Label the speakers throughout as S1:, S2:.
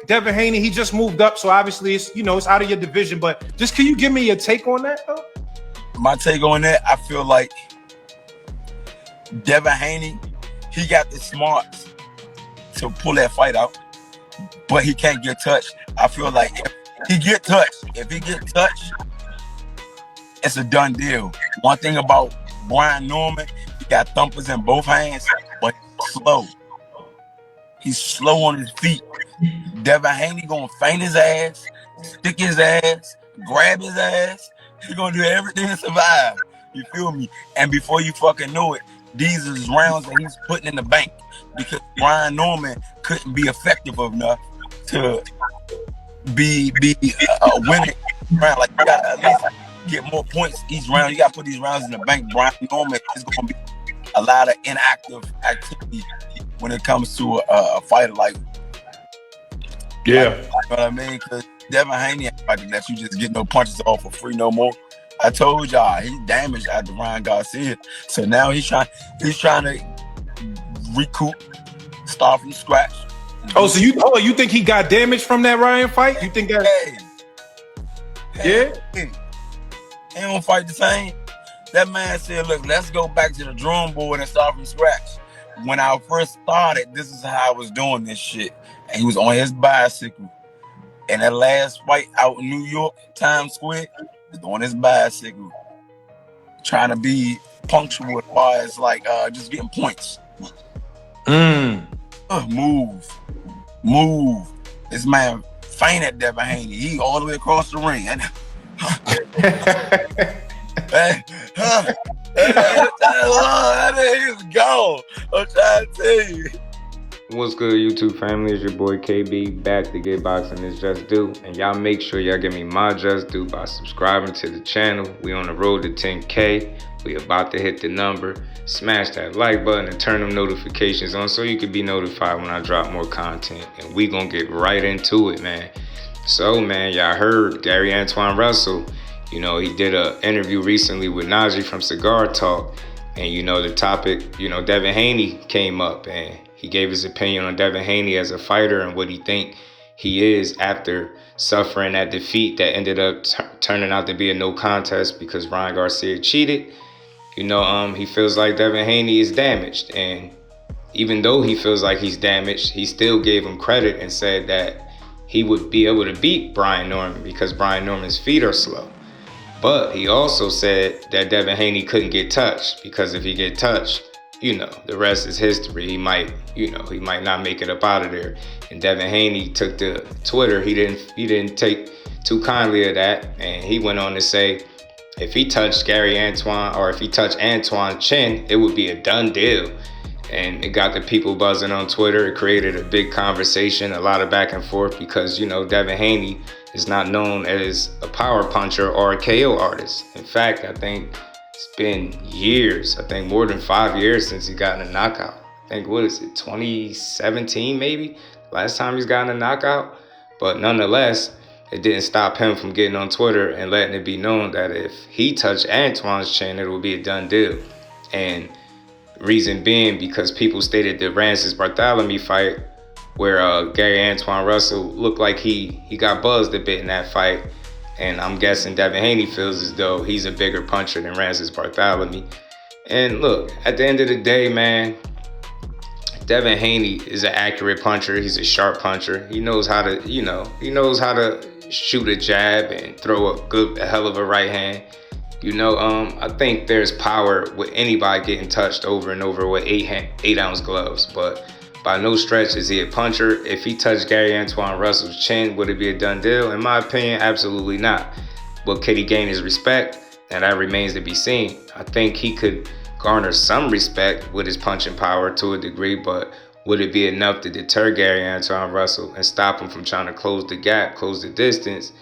S1: Devin Haney, he just moved up, so obviously it's it's out of your division. But just can you give me your take on that, though?
S2: My take on that, I feel like Devin Haney, he got the smarts to pull that fight out, but he can't get touched. I feel like if he get touched, it's a done deal. One thing about Brian Norman, he got thumpers in both hands, but he's slow. He's slow on his feet. Devin Haney gonna feint his ass, stick his ass, grab his ass. He's gonna do everything to survive. You feel me? And before you fucking know it, these are his rounds that he's putting in the bank because Brian Norman couldn't be effective enough to be a winning round. Like, you gotta at least get more points each round. You gotta put these rounds in the bank. Brian Norman is gonna be a lot of inactive activity when it comes to a fighter like.
S1: Yeah.
S2: Like, you know what I mean? Because Devin Haney ain't fighting that you just get no punches off for free no more. I told y'all he damaged after Ryan Garcia, so now he's trying to recoup, start from scratch.
S1: So you think he got damaged from that Ryan fight? You think that?
S2: Hey, he don't fight the same. That man said, "Look, let's go back to the drawing board and start from scratch." When I first started, this is how I was doing this shit, and he was on his bicycle. And that last fight out in New York, Times Square, he was on his bicycle, trying to be punctual as far as like just getting points. Move. This man fainted Devin Haney. He all the way across the ring. And he's gone. I'm trying to tell you.
S3: What's good, YouTube family? It's your boy KB back to get boxing is just due, and y'all make sure y'all give me my just due by subscribing to the channel. We on the road to 10K. We about to hit the number. Smash that like button and turn them notifications on so you can be notified when I drop more content. And we gonna get right into it, man. So, man, y'all heard Gary Antoine Russell. You know, he did an interview recently with Najee from Cigar Talk, and the topic, Devin Haney came up, and he gave his opinion on Devin Haney as a fighter and what he think he is after suffering that defeat that ended up turning out to be a no contest because Ryan Garcia cheated. He feels like Devin Haney is damaged, and even though he feels like he's damaged, he still gave him credit and said that he would be able to beat Brian Norman because Brian Norman's feet are slow. But he also said that Devin Haney couldn't get touched because if he get touched, the rest is history. He might not make it up out of there. And Devin Haney took to Twitter. He didn't take too kindly of that, and he went on to say, if he touched Gary Antoine or if he touched Antoine's chin, it would be a done deal. And it got the people buzzing on Twitter. It created a big conversation, a lot of back and forth because, Devin Haney is not known as a power puncher or a KO artist. In fact, I think it's been years, more than 5 years since he got a knockout. I think, 2017 maybe? Last time he's gotten a knockout. But nonetheless, it didn't stop him from getting on Twitter and letting it be known that if he touched Antoine's chin, it would be a done deal. And reason being because people stated the Francis Bartholomew fight where Gary Antoine Russell looked like he got buzzed a bit in that fight. And I'm guessing Devin Haney feels as though he's a bigger puncher than Francis Bartholomew. And look, at the end of the day, man, Devin Haney is an accurate puncher. He's a sharp puncher. He knows how to, shoot a jab and throw a hell of a right hand. I think there's power with anybody getting touched over and over with 8-ounce gloves, but by no stretch is he a puncher. If he touched Gary Antoine Russell's chin, would it be a done deal? In my opinion, absolutely not. But could he gain his respect? And that remains to be seen. I think he could garner some respect with his punching power to a degree, but would it be enough to deter Gary Antoine Russell and stop him from trying to close the gap, close the distance,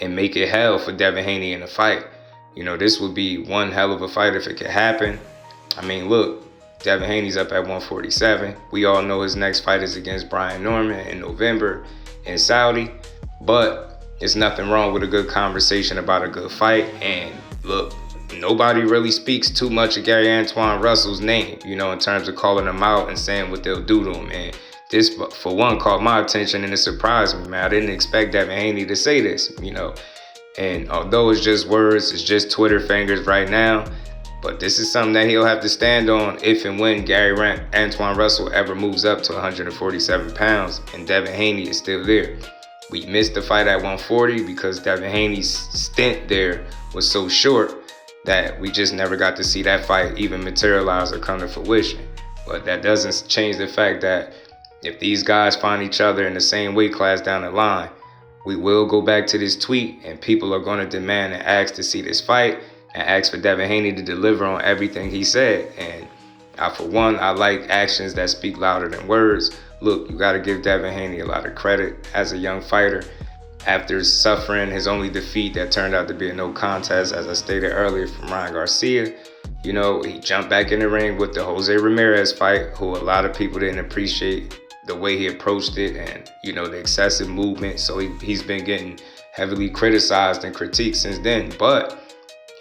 S3: and make it hell for Devin Haney in a fight? This would be one hell of a fight if it could happen. Look, Devin Haney's up at 147. We all know his next fight is against Brian Norman in November in Saudi. But there's nothing wrong with a good conversation about a good fight. And look, nobody really speaks too much of Gary Antoine Russell's name, in terms of calling him out and saying what they'll do to him. And this, for one, caught my attention and it surprised me, man. I didn't expect Devin Haney to say this, you know. And although it's just words, it's just Twitter fingers right now, but this is something that he'll have to stand on if and when Antoine Russell ever moves up to 147 pounds and Devin Haney is still there. We missed the fight at 140 because Devin Haney's stint there was so short that we just never got to see that fight even materialize or come to fruition. But that doesn't change the fact that if these guys find each other in the same weight class down the line, we will go back to this tweet and people are going to demand and ask to see this fight and ask for Devin Haney to deliver on everything he said. And for one, I like actions that speak louder than words. Look, you got to give Devin Haney a lot of credit as a young fighter. After suffering his only defeat that turned out to be a no contest, as I stated earlier, from Ryan Garcia, you know, he jumped back in the ring with the Jose Ramirez fight, who a lot of people didn't appreciate the way he approached it and, you know, the excessive movement. So he's been getting heavily criticized and critiqued since then. But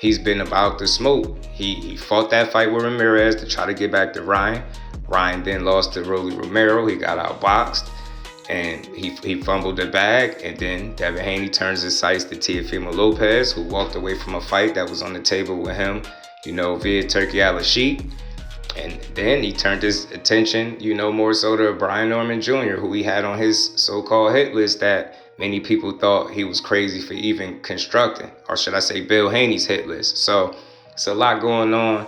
S3: he's been about the smoke. He fought that fight with Ramirez to try to get back to Ryan. Ryan then lost to Rolly Romero. He got outboxed and he fumbled the bag. And then Devin Haney turns his sights to Teofimo Lopez, who walked away from a fight that was on the table with him, you know, via Turkey Al-Rashid. And then he turned his attention, you know, more so to Brian Norman Jr., who he had on his so-called hit list that many people thought he was crazy for even constructing, or should I say Bill Haney's hit list. So it's a lot going on.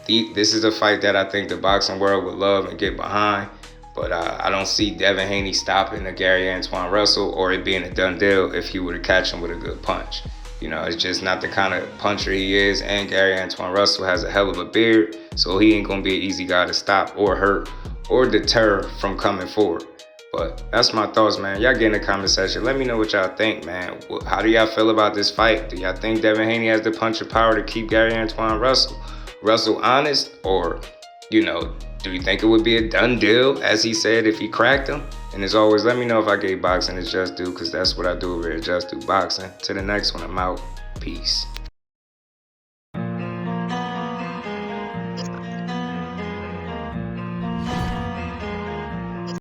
S3: This is a fight that I think the boxing world would love and get behind, but I don't see Devin Haney stopping the Gary Antoine Russell or it being a done deal if he were to catch him with a good punch. You know, it's just not the kind of puncher he is, and Gary Antoine Russell has a hell of a beard, so he ain't gonna be an easy guy to stop or hurt or deter from coming forward. But that's my thoughts, man. Y'all get in the comment section. Let me know what y'all think, man. How do y'all feel about this fight? Do y'all think Devin Haney has the punch of power to keep Gary Antoine Russell honest? Or, you know, do you think it would be a done deal, as he said, if he cracked him? And as always, let me know if I gave boxing its just due, because that's what I do over here at Just Do Boxing. To the next one, I'm out. Peace.